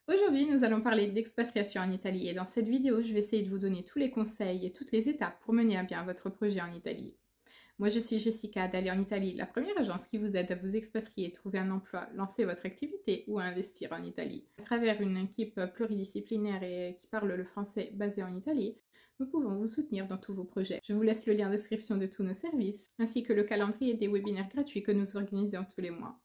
Aujourd'hui, nous allons parler d'expatriation en Italie et dans cette vidéo, je vais essayer de vous donner tous les conseils et toutes les étapes pour mener à bien votre projet en Italie. Moi, je suis Jessica d'Aller en Italie, la première agence qui vous aide à vous expatrier, trouver un emploi, lancer votre activité ou à investir en Italie. À travers une équipe pluridisciplinaire et qui parle le français basée en Italie, nous pouvons vous soutenir dans tous vos projets. Je vous laisse le lien en description de tous nos services, ainsi que le calendrier des webinaires gratuits que nous organisons tous les mois.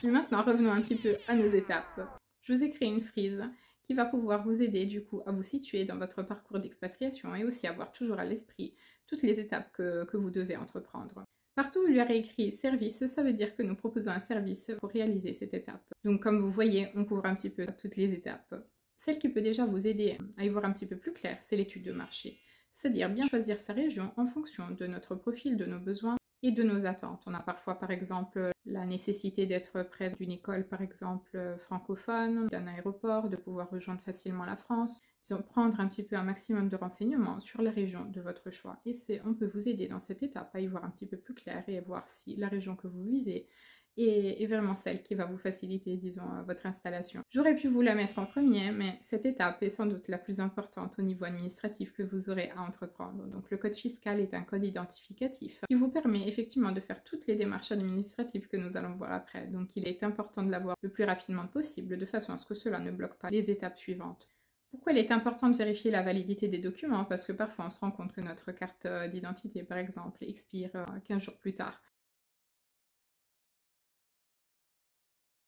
Mais maintenant, revenons un petit peu à nos étapes. Je vous ai créé une frise qui va pouvoir vous aider du coup à vous situer dans votre parcours d'expatriation et aussi avoir toujours à l'esprit toutes les étapes que vous devez entreprendre. Partout où il y aurait écrit service, ça veut dire que nous proposons un service pour réaliser cette étape. Donc comme vous voyez, on couvre un petit peu toutes les étapes. Celle qui peut déjà vous aider à y voir un petit peu plus clair, c'est l'étude de marché. C'est-à-dire bien choisir sa région en fonction de notre profil, de nos besoins et de nos attentes. On a parfois par exemple la nécessité d'être près d'une école par exemple francophone, d'un aéroport, de pouvoir rejoindre facilement la France. Disons, prendre un petit peu un maximum de renseignements sur la région de votre choix. Et on peut vous aider dans cette étape à y voir un petit peu plus clair et à voir si la région que vous visez est vraiment celle qui va vous faciliter, disons, votre installation. J'aurais pu vous la mettre en premier, mais cette étape est sans doute la plus importante au niveau administratif que vous aurez à entreprendre. Donc le code fiscal est un code identificatif qui vous permet effectivement de faire toutes les démarches administratives que nous allons voir après. Donc il est important de l'avoir le plus rapidement possible de façon à ce que cela ne bloque pas les étapes suivantes. Pourquoi il est important de vérifier la validité des documents? Parce que parfois on se rend compte que notre carte d'identité par exemple expire 15 jours plus tard.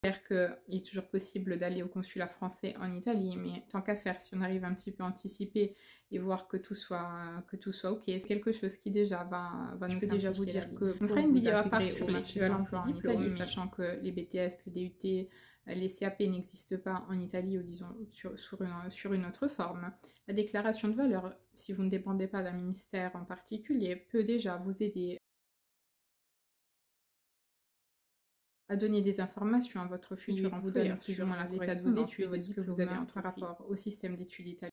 C'est-à-dire qu'il est toujours possible d'aller au consulat français en Italie, mais tant qu'à faire, si on arrive un petit peu à anticiper et voir que tout soit ok, c'est quelque chose qui déjà va nous déjà vous dire que on fera une vidéo à part sur l'étude de l'emploi en Italie, sachant que les BTS, les DUT, les CAP n'existent pas en Italie ou disons sur une autre forme. La déclaration de valeur, si vous ne dépendez pas d'un ministère en particulier, peut déjà vous aider à donner des informations à votre futur employeur sur l'état de vos études et ce que vous avez par rapport au système d'études italien.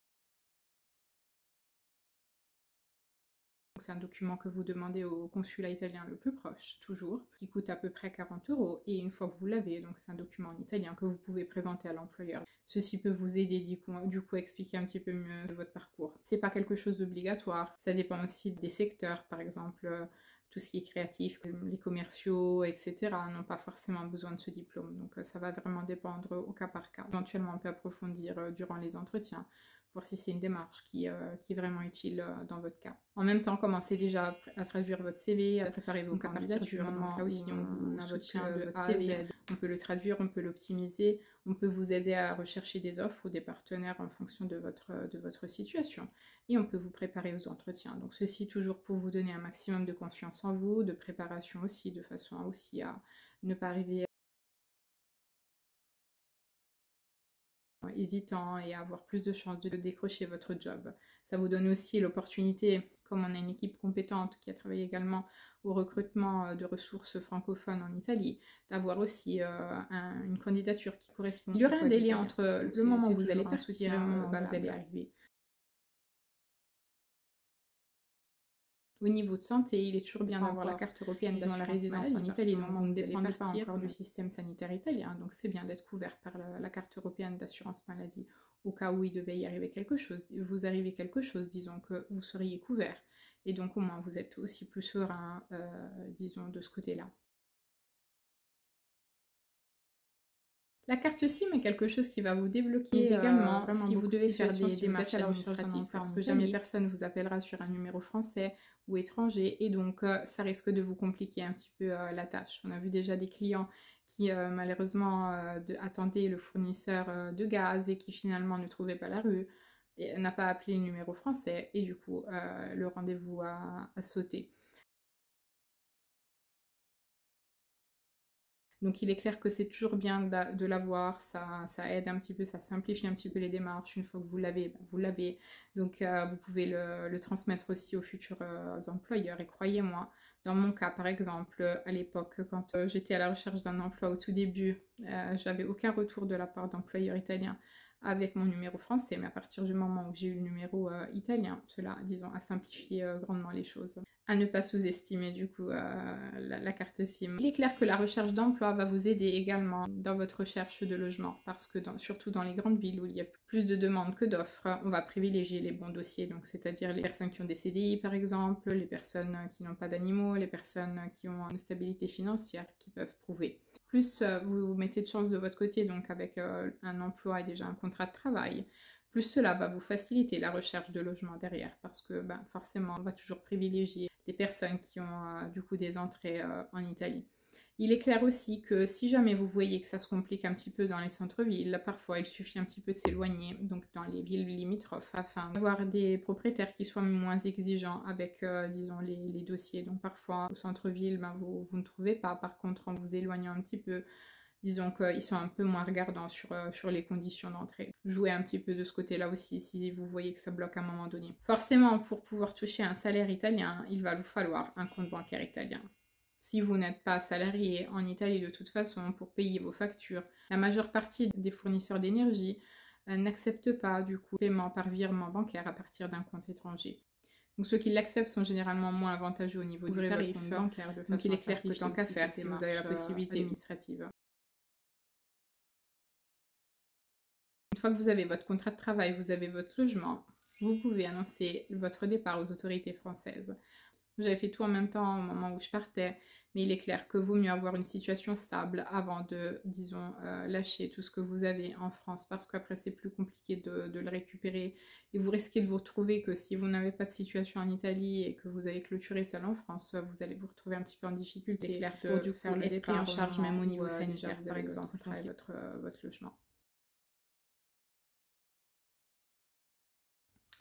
C'est un document que vous demandez au consulat italien le plus proche, toujours, qui coûte à peu près 40 €. Et une fois que vous l'avez, donc c'est un document en italien que vous pouvez présenter à l'employeur. Ceci peut vous aider du coup à expliquer un petit peu mieux votre parcours. C'est pas quelque chose d'obligatoire, ça dépend aussi des secteurs, par exemple. Tout ce qui est créatif, les commerciaux, etc., n'ont pas forcément besoin de ce diplôme. Donc ça va vraiment dépendre au cas par cas. Éventuellement, on peut approfondir durant les entretiens, voir si c'est une démarche qui est vraiment utile dans votre cas. En même temps, commencez déjà à traduire votre CV, à préparer vos candidatures. Donc là aussi, on a votre CV, on peut le traduire, on peut l'optimiser, on peut vous aider à rechercher des offres ou des partenaires en fonction de votre situation. Et on peut vous préparer aux entretiens. Donc ceci toujours pour vous donner un maximum de confiance en vous, de préparation aussi, de façon aussi à ne pas arriver hésitant et à avoir plus de chances de décrocher votre job. Ça vous donne aussi l'opportunité, comme on a une équipe compétente qui a travaillé également au recrutement de ressources francophones en Italie, d'avoir aussi une candidature qui correspond. Il y aura un délai entre le moment où vous allez partir et le moment où vous allez arriver. Au niveau de santé, il est toujours bien d'avoir la carte européenne d'assurance la résidence en Italie, donc vous ne dépendez pas encore du système sanitaire italien, donc c'est bien d'être couvert par la carte européenne d'assurance maladie, au cas où il devait y arriver quelque chose. Vous arrivez quelque chose, disons que vous seriez couvert, et donc au moins vous êtes aussi plus serein, disons, de ce côté-là. La carte SIM est quelque chose qui va vous débloquer également si vous devez faire des démarches administratives, parce que jamais personne ne vous appellera sur un numéro français ou étranger, et donc ça risque de vous compliquer un petit peu la tâche. On a vu déjà des clients qui malheureusement attendaient le fournisseur de gaz et qui finalement ne trouvaient pas la rue, et n'a pas appelé le numéro français, et du coup le rendez-vous a sauté. Donc il est clair que c'est toujours bien de l'avoir, ça aide un petit peu, ça simplifie un petit peu les démarches. Une fois que vous l'avez, vous l'avez. Donc vous pouvez le transmettre aussi aux futurs employeurs. Et croyez-moi, dans mon cas par exemple, à l'époque, quand j'étais à la recherche d'un emploi au tout début, j'avais aucun retour de la part d'employeurs italiens avec mon numéro français, mais à partir du moment où j'ai eu le numéro italien, cela, disons, a simplifié grandement les choses. À ne pas sous-estimer du coup la carte SIM. Il est clair que la recherche d'emploi va vous aider également dans votre recherche de logement parce que surtout dans les grandes villes où il y a plus de demandes que d'offres, on va privilégier les bons dossiers, donc c'est-à-dire les personnes qui ont des CDI par exemple, les personnes qui n'ont pas d'animaux, les personnes qui ont une stabilité financière, qui peuvent prouver. Plus vous mettez de chance de votre côté, donc avec un emploi et déjà un contrat de travail, plus cela va vous faciliter la recherche de logement derrière parce que forcément on va toujours privilégier les personnes qui ont du coup des entrées en Italie. Il est clair aussi que si jamais vous voyez que ça se complique un petit peu dans les centres-villes, parfois il suffit un petit peu de s'éloigner, donc dans les villes limitrophes, afin d'avoir des propriétaires qui soient moins exigeants avec, disons, les dossiers. Donc parfois au centre-ville, vous ne trouvez pas, par contre en vous éloignant un petit peu, disons qu'ils sont un peu moins regardants sur les conditions d'entrée. Jouez un petit peu de ce côté-là aussi si vous voyez que ça bloque à un moment donné. Forcément, pour pouvoir toucher un salaire italien, il va vous falloir un compte bancaire italien. Si vous n'êtes pas salarié en Italie de toute façon pour payer vos factures, la majeure partie des fournisseurs d'énergie n'acceptent pas du coup paiement par virement bancaire à partir d'un compte étranger. Donc ceux qui l'acceptent sont généralement moins avantageux au niveau du tarif bancaire. Donc il est clair que tant qu'à faire, si vous avez la possibilité administrative. Une fois que vous avez votre contrat de travail, vous avez votre logement, vous pouvez annoncer votre départ aux autorités françaises. J'avais fait tout en même temps au moment où je partais, mais il est clair que vaut mieux avoir une situation stable avant de, disons, lâcher tout ce que vous avez en France, parce qu'après c'est plus compliqué de le récupérer et vous risquez de vous retrouver que si vous n'avez pas de situation en Italie et que vous avez clôturé celle en France, vous allez vous retrouver un petit peu en difficulté. Il est clair pour du faire les pris en charge même au niveau sanitaire, par exemple, votre logement.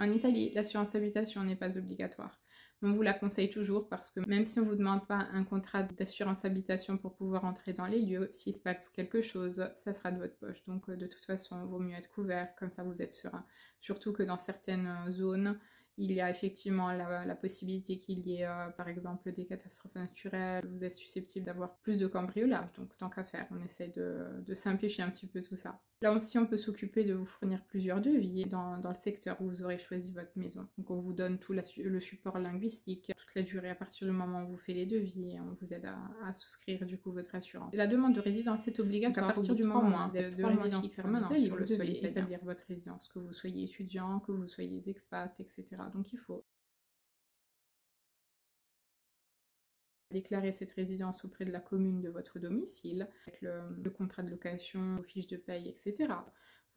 En Italie, l'assurance habitation n'est pas obligatoire. On vous la conseille toujours parce que même si on ne vous demande pas un contrat d'assurance habitation pour pouvoir entrer dans les lieux, s'il se passe quelque chose, ça sera de votre poche. Donc de toute façon, il vaut mieux être couvert, comme ça vous êtes serein. Surtout que dans certaines zones, il y a effectivement la possibilité qu'il y ait par exemple des catastrophes naturelles, vous êtes susceptible d'avoir plus de cambriolage, donc tant qu'à faire, on essaie de simplifier un petit peu tout ça. Là aussi, on peut s'occuper de vous fournir plusieurs devis dans le secteur où vous aurez choisi votre maison. Donc on vous donne tout le support linguistique, toute la durée à partir du moment où on vous fait les devis et on vous aide à souscrire du coup votre assurance. La demande de résidence est obligatoire. Donc à partir du moment où vous êtes de résidence permanente sur le sol italien, établir votre résidence, que vous soyez étudiant, que vous soyez expat, etc. Donc il faut déclarer cette résidence auprès de la commune de votre domicile, avec le contrat de location, vos fiches de paye, etc.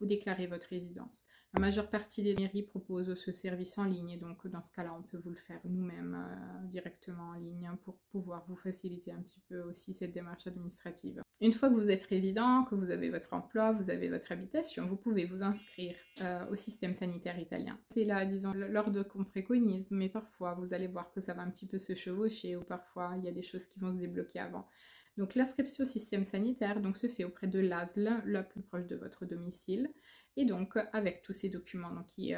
Vous déclarez votre résidence. La majeure partie des mairies proposent ce service en ligne, et donc dans ce cas-là, on peut vous le faire nous-mêmes directement en ligne pour pouvoir vous faciliter un petit peu aussi cette démarche administrative. Une fois que vous êtes résident, que vous avez votre emploi, vous avez votre habitation, vous pouvez vous inscrire au système sanitaire italien. C'est là, disons, l'ordre qu'on préconise, mais parfois vous allez voir que ça va un petit peu se chevaucher ou parfois il y a des choses qui vont se débloquer avant. Donc l'inscription au système sanitaire se fait auprès de l'ASL, la plus proche de votre domicile, et donc avec tous ces documents qui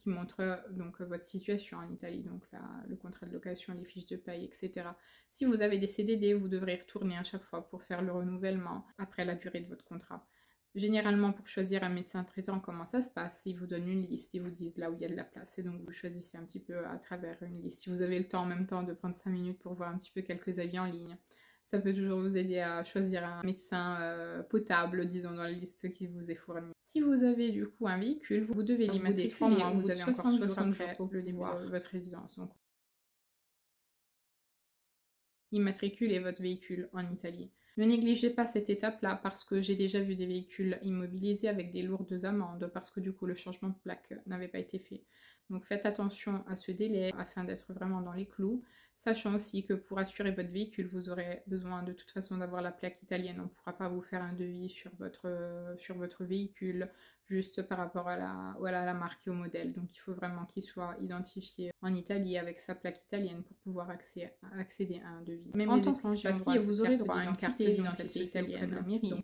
montrent donc votre situation en Italie, donc le contrat de location, les fiches de paye, etc. Si vous avez des CDD, vous devrez y retourner à chaque fois pour faire le renouvellement après la durée de votre contrat. Généralement, pour choisir un médecin traitant, comment ça se passe? Ils vous donnent une liste, ils vous disent là où il y a de la place et donc vous choisissez un petit peu à travers une liste. Si vous avez le temps en même temps de prendre 5 minutes pour voir un petit peu quelques avis en ligne, ça peut toujours vous aider à choisir un médecin potable, disons, dans la liste qui vous est fournie. Si vous avez du coup un véhicule, vous devez l'immatriculer. 3 mois, vous avez encore 60 jours pour le début de votre résidence. Donc, immatriculez votre véhicule en Italie. Ne négligez pas cette étape-là parce que j'ai déjà vu des véhicules immobilisés avec des lourdes amendes parce que du coup le changement de plaque n'avait pas été fait. Donc faites attention à ce délai afin d'être vraiment dans les clous. Sachant aussi que pour assurer votre véhicule, vous aurez besoin de toute façon d'avoir la plaque italienne. On ne pourra pas vous faire un devis sur votre véhicule juste par rapport à la marque et au modèle. Donc il faut vraiment qu'il soit identifié en Italie avec sa plaque italienne pour pouvoir accéder à un devis. Même en tant qu'étranger, vous aurez droit à une carte d'identité italienne de la mairie.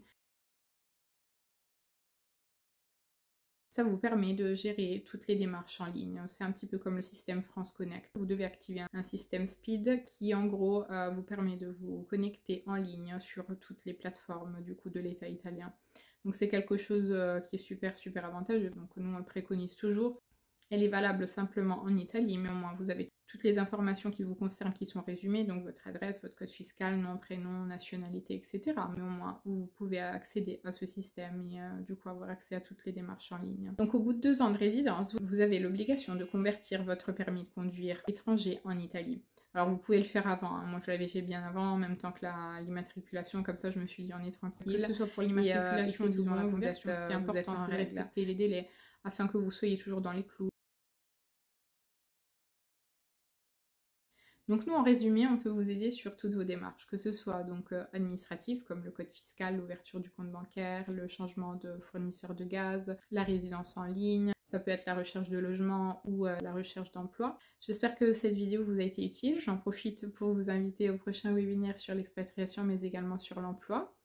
Ça vous permet de gérer toutes les démarches en ligne. C'est un petit peu comme le système France Connect. Vous devez activer un système speed qui en gros vous permet de vous connecter en ligne sur toutes les plateformes du coup de l'État italien. Donc c'est quelque chose qui est super avantageux. Donc nous on le préconise toujours. Elle est valable simplement en Italie, mais au moins vous avez toutes les informations qui vous concernent qui sont résumées, donc votre adresse, votre code fiscal, nom, prénom, nationalité, etc. Mais au moins vous pouvez accéder à ce système et du coup avoir accès à toutes les démarches en ligne. Donc au bout de 2 ans de résidence, vous avez l'obligation de convertir votre permis de conduire étranger en Italie. Alors vous pouvez le faire avant, hein. Moi je l'avais fait bien avant, en même temps que l'immatriculation, comme ça je me suis dit on est tranquille. Que ce soit pour l'immatriculation, disons la conversion, ce qui est important, c'est de respecter les délais afin que vous soyez toujours dans les clous. Donc nous, en résumé, on peut vous aider sur toutes vos démarches, que ce soit donc administratives, comme le code fiscal, l'ouverture du compte bancaire, le changement de fournisseur de gaz, la résidence en ligne, ça peut être la recherche de logement ou la recherche d'emploi. J'espère que cette vidéo vous a été utile. J'en profite pour vous inviter au prochain webinaire sur l'expatriation, mais également sur l'emploi.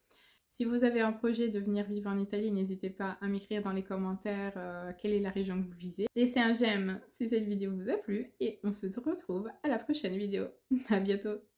Si vous avez un projet de venir vivre en Italie, n'hésitez pas à m'écrire dans les commentaires quelle est la région que vous visez. Laissez un j'aime si cette vidéo vous a plu et on se retrouve à la prochaine vidéo. À bientôt!